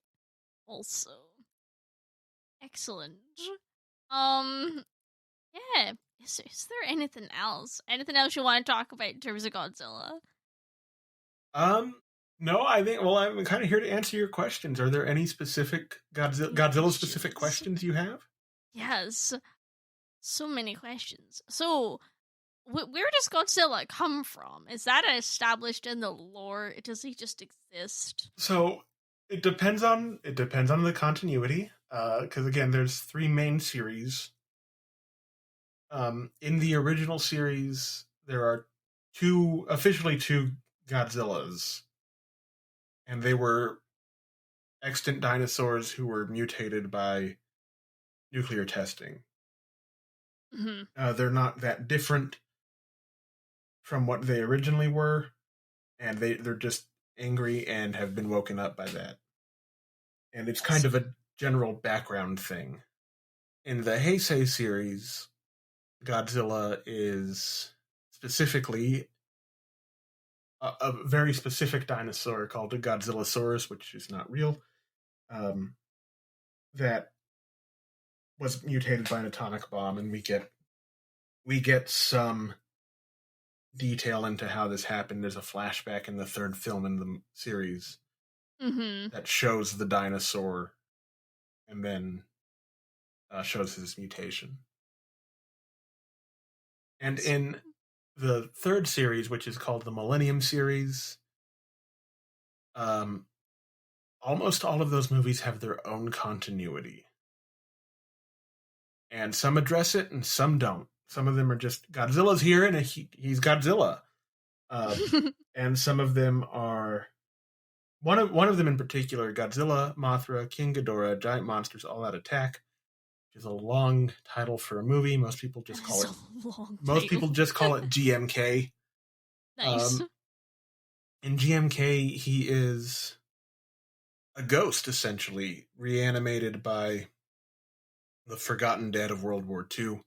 also. Excellent. Yeah. Is there anything else? Anything else you want to talk about in terms of Godzilla? No, I think, well, I'm kind of here to answer your questions. Are there any specific Godzilla specific questions you have? Yes. So many questions. So, where does Godzilla come from? Is that established in the lore? Does he just exist? So it depends on the continuity. Because again, there's 3 main series. In the original series, there are officially two Godzillas, and they were extant dinosaurs who were mutated by nuclear testing. Mm-hmm. They're not that different from what they originally were, and they're just angry and have been woken up by that. And it's kind of a general background thing. In the Heisei series, Godzilla is specifically a very specific dinosaur called a Godzillasaurus, which is not real, that was mutated by an atomic bomb, and we get some detail into how this happened. There's a flashback in the 3rd film in the series that shows the dinosaur and then shows his mutation. And in the 3rd series, which is called the Millennium series, almost all of those movies have their own continuity. And some address it and some don't. Some of them are just, Godzilla's here and he's Godzilla. And some of them are, one of them in particular, Godzilla, Mothra, King Ghidorah, Giant Monsters All Out Attack, which is a long title for a movie. Most people just call it GMK. Nice. In GMK, he is a ghost, essentially, reanimated by the forgotten dead of World War II.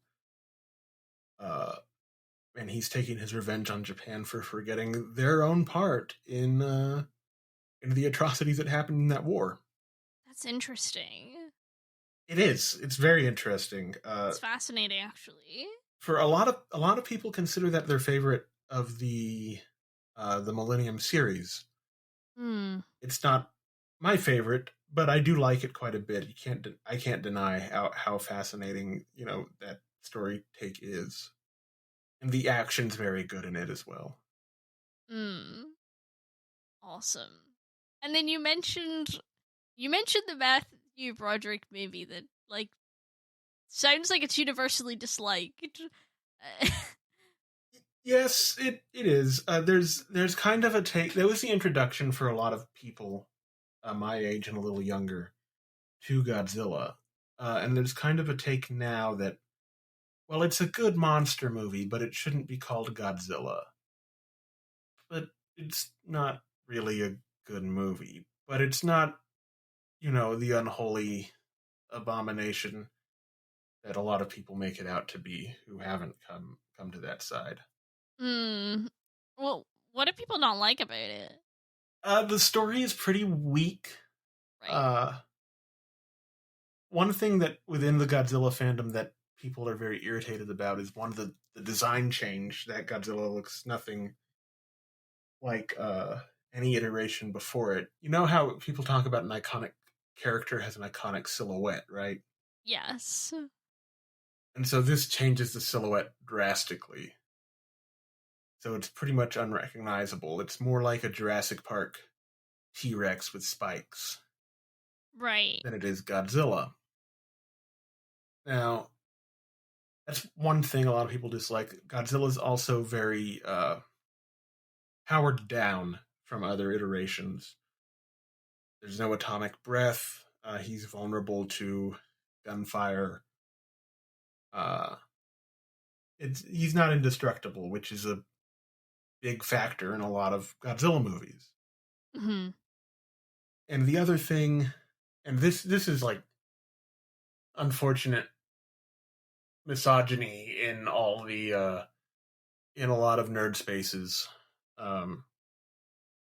And he's taking his revenge on Japan for forgetting their own part in the atrocities that happened in that war. That's interesting. It is. It's very interesting. It's fascinating, actually. For a lot of people consider that their favorite of the Millennium series. It's not my favorite, but I do like it quite a bit. I can't deny how fascinating that story take is, and the action's very good in it as well. Awesome. And then you mentioned the math. Matthew Broderick movie that, like, sounds like it's universally disliked. Yes, it is. There's kind of a take. That was the introduction for a lot of people my age and a little younger to Godzilla, and there's kind of a take now that, well, it's a good monster movie, but it shouldn't be called Godzilla. But it's not really a good movie. But it's not, the unholy abomination that a lot of people make it out to be who haven't come to that side. Well, what do people not like about it? The story is pretty weak. Right. One thing that within the Godzilla fandom that people are very irritated about is one of the design change. That Godzilla looks nothing like any iteration before it. You know how people talk about an iconic character has an iconic silhouette, right? Yes. And so this changes the silhouette drastically. So it's pretty much unrecognizable. It's more like a Jurassic Park T-Rex with spikes. Right. Than it is Godzilla. Now, that's one thing a lot of people dislike. Godzilla's also very powered down from other iterations. There's no atomic breath. He's vulnerable to gunfire. He's not indestructible, which is a big factor in a lot of Godzilla movies. Mm-hmm. And the other thing, and this is like unfortunate misogyny in all the in a lot of nerd spaces.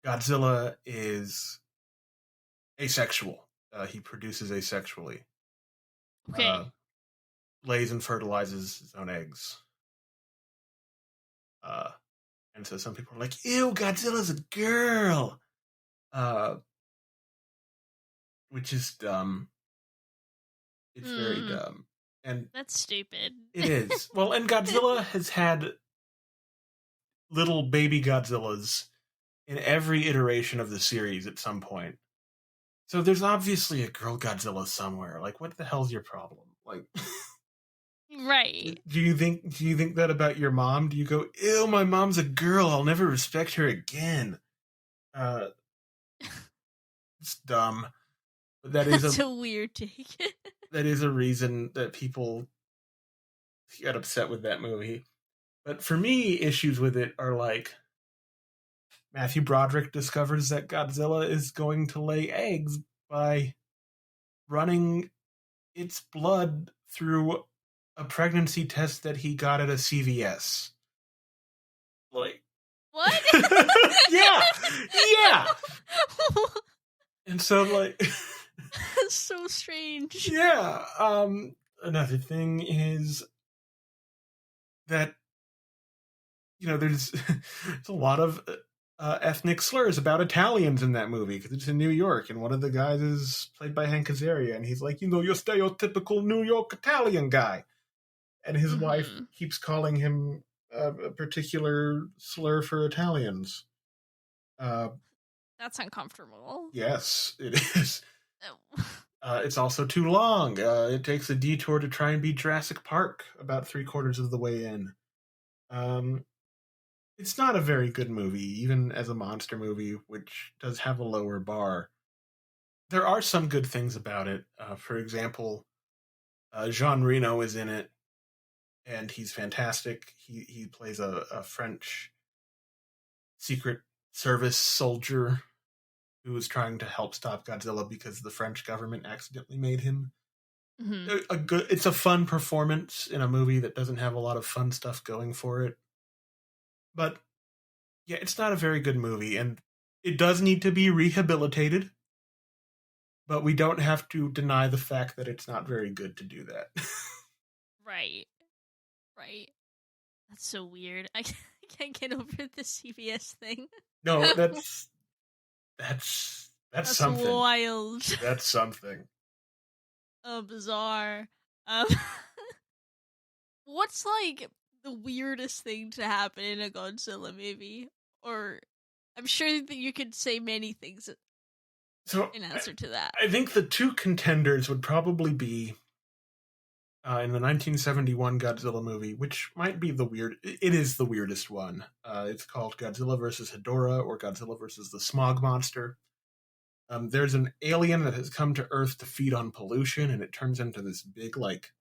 Godzilla is asexual. He produces asexually. Okay. Lays and fertilizes his own eggs. And so some people are like, ew, Godzilla's a girl. Which is dumb. It's very dumb. And that's stupid. It is. Well, and Godzilla has had little baby Godzillas in every iteration of the series at some point. So there's obviously a girl Godzilla somewhere. Like, what the hell's your problem? Like, right. Do you think that about your mom? Do you go, ew, my mom's a girl, I'll never respect her again? It's dumb. But that's a weird take. That is a reason that people get upset with that movie. But for me, issues with it are like, Matthew Broderick discovers that Godzilla is going to lay eggs by running its blood through a pregnancy test that he got at a CVS. Like, what? yeah. And so, like, that's so strange. Yeah. Another thing is that, there's a lot of ethnic slurs about Italians in that movie because it's in New York, and one of the guys is played by Hank Azaria, and he's like, your stereotypical New York Italian guy, and his wife keeps calling him a particular slur for Italians. That's uncomfortable. Yes, it is. It's also too long. It takes a detour to try and beat Jurassic Park about 3/4 of the way in. It's not a very good movie, even as a monster movie, which does have a lower bar. There are some good things about it. For example, Jean Reno is in it, and he's fantastic. He plays a French Secret Service soldier who was trying to help stop Godzilla because the French government accidentally made him. It's a fun performance in a movie that doesn't have a lot of fun stuff going for it. But, yeah, it's not a very good movie, and it does need to be rehabilitated, but we don't have to deny the fact that it's not very good to do that. Right. That's so weird. I can't get over the CBS thing. No, that's something. Wild. That's something. Oh, bizarre. What's, like, the weirdest thing to happen in a Godzilla movie? Or, I'm sure that you could say many things. So in answer to that. I think the two contenders would probably be in the 1971 Godzilla movie, which might be it is the weirdest one. It's called Godzilla vs. Hedorah, or Godzilla vs. the Smog Monster. There's an alien that has come to Earth to feed on pollution, and it turns into this big, like,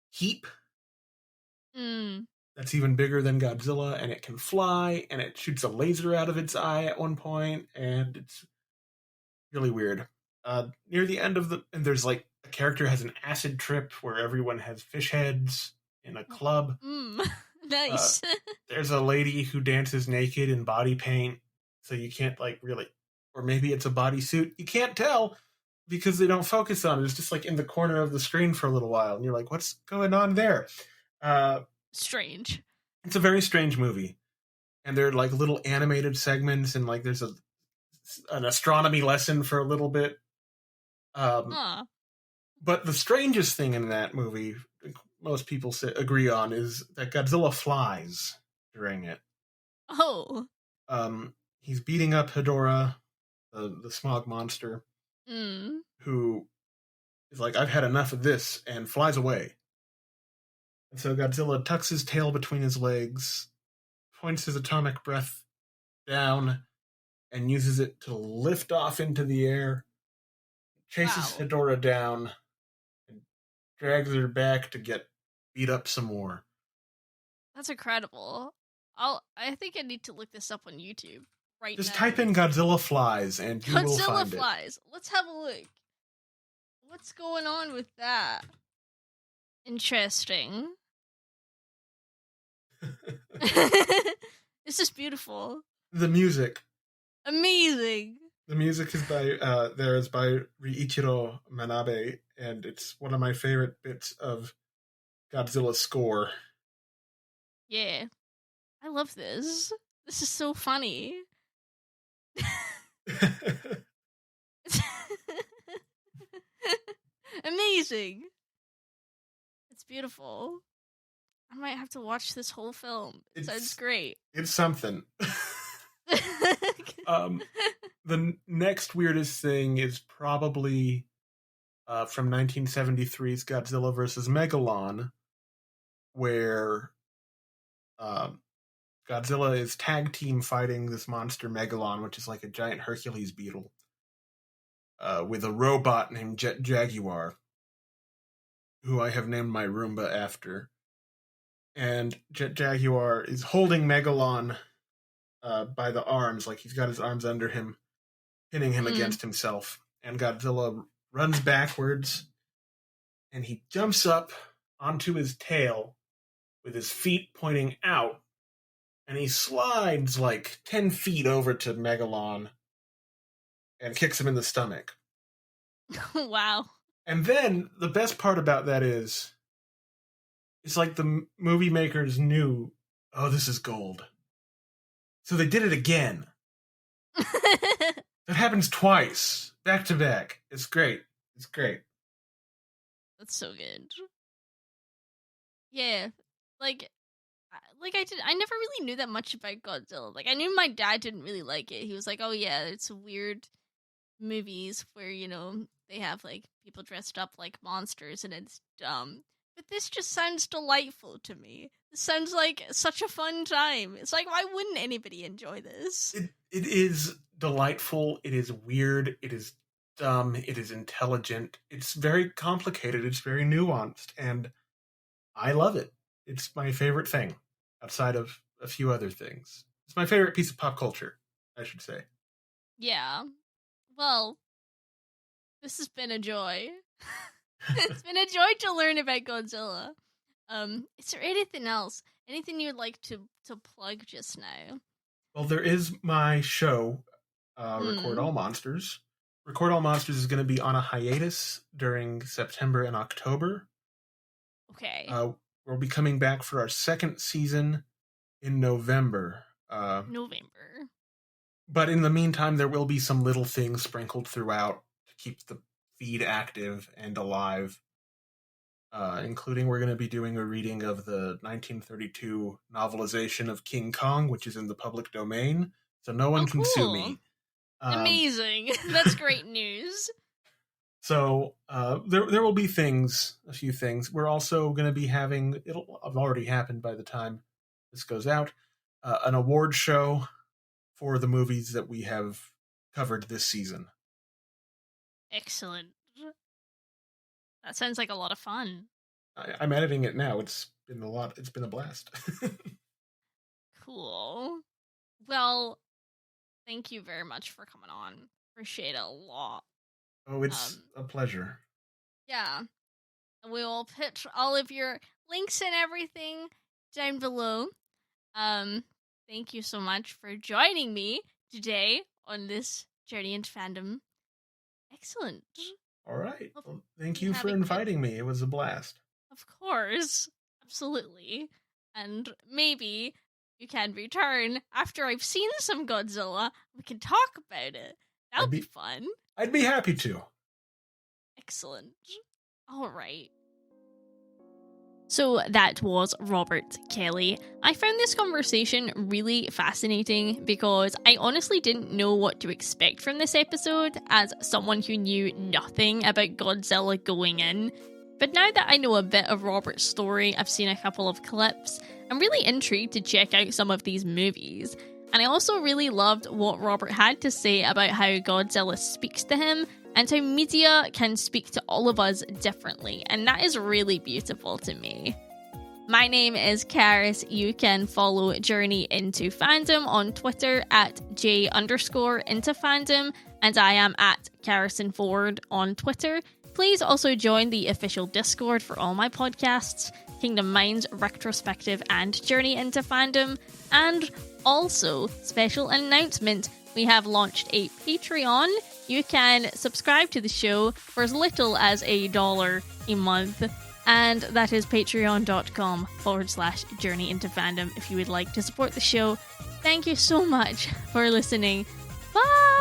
heap that's even bigger than Godzilla, and it can fly, and it shoots a laser out of its eye at one point, and it's really weird. Near the end of and there's like a character has an acid trip where everyone has fish heads in a club. Nice. There's a lady who dances naked in body paint, so you can't like really, or maybe it's a bodysuit. You can't tell because they don't focus on it. It's just like in the corner of the screen for a little while, and you're like, what's going on there? Strange. It's a very strange movie, and there are like little animated segments, and like there's an astronomy lesson for a little bit. But the strangest thing in that movie, most people agree on, is that Godzilla flies during it. Oh. He's beating up Hedorah, the smog monster, who is like, I've had enough of this, and flies away. And so Godzilla tucks his tail between his legs, points his atomic breath down, and uses it to lift off into the air, chases Hedorah down, and drags her back to get beat up some more. That's incredible. I think I need to look this up on YouTube right now. Just type in Godzilla flies and you will find Godzilla flies. Let's have a look. What's going on with that? Interesting. This is beautiful. The music. Amazing. The music is by Riichiro Manabe, and it's one of my favorite bits of Godzilla's score. Yeah. I love this. This is so funny. Amazing. It's beautiful. I might have to watch this whole film. It sounds great. It's something. The next weirdest thing is probably from 1973's Godzilla vs. Megalon, where Godzilla is tag team fighting this monster Megalon, which is like a giant Hercules beetle, with a robot named Jet Jaguar, who I have named my Roomba after. And Jet Jaguar is holding Megalon by the arms, like he's got his arms under him, pinning him against himself. And Godzilla runs backwards, and he jumps up onto his tail with his feet pointing out, and he slides like 10 feet over to Megalon and kicks him in the stomach. Wow. And then the best part about that is, it's like the movie makers knew, oh, this is gold. So they did it again. It happens twice, back to back. It's great. It's great. That's so good. Yeah, like I never really knew that much about Godzilla. Like, I knew my dad didn't really like it. He was like, oh yeah, it's weird movies where, you know, they have like people dressed up like monsters and it's dumb. But this just sounds delightful to me. This sounds like such a fun time. It's like, why wouldn't anybody enjoy this? It is delightful. It is weird. It is dumb. It is intelligent. It's very complicated. It's very nuanced. And I love it. It's my favorite thing, outside of a few other things. It's my favorite piece of pop culture, I should say. Yeah. Well, this has been a joy. It's been a joy to learn about Godzilla. Is there anything else? Anything you'd like to plug just now? Well, there is my show, Record All Monsters. Record All Monsters is going to be on a hiatus during September and October. Okay. We'll be coming back for our second season in November. November. But in the meantime, there will be some little things sprinkled throughout to keep the feed active and alive. Including we're going to be doing a reading of the 1932 novelization of King Kong, which is in the public domain, so no one can sue me. Amazing. That's great news. So there will be a few things. We're also going to be having, it'll have already happened by the time this goes out, an award show for the movies that we have covered this season. Excellent. That sounds like a lot of fun. I'm editing it now. It's been a blast. Cool. Well, thank you very much for coming on. Appreciate it a lot. Oh, it's a pleasure. Yeah. We will put all of your links and everything down below. Thank you so much for joining me today on this journey into fandom. Excellent. All right. Well, thank you for inviting me. It was a blast. Of course. Absolutely. And maybe you can return after I've seen some Godzilla. We can talk about it. That'll be fun. I'd be happy to. Excellent. All right. So that was Robert Kelly. I found this conversation really fascinating because I honestly didn't know what to expect from this episode as someone who knew nothing about Godzilla going in. But now that I know a bit of Robert's story, I've seen a couple of clips, I'm really intrigued to check out some of these movies. And I also really loved what Robert had to say about how Godzilla speaks to him and how media can speak to all of us differently, and that is really beautiful to me. My name is Karis. You can follow Journey into Fandom on Twitter at j_into_fandom, and I am at Carrison Ford on Twitter. Please also join the official Discord for all my podcasts, Kingdom Minds, Retrospective, and Journey into Fandom. And also, special announcement, we have launched a Patreon. You can subscribe to the show for as little as $1 a month, and that is patreon.com/journey into fandom if you would like to support the show. Thank you so much for listening. Bye!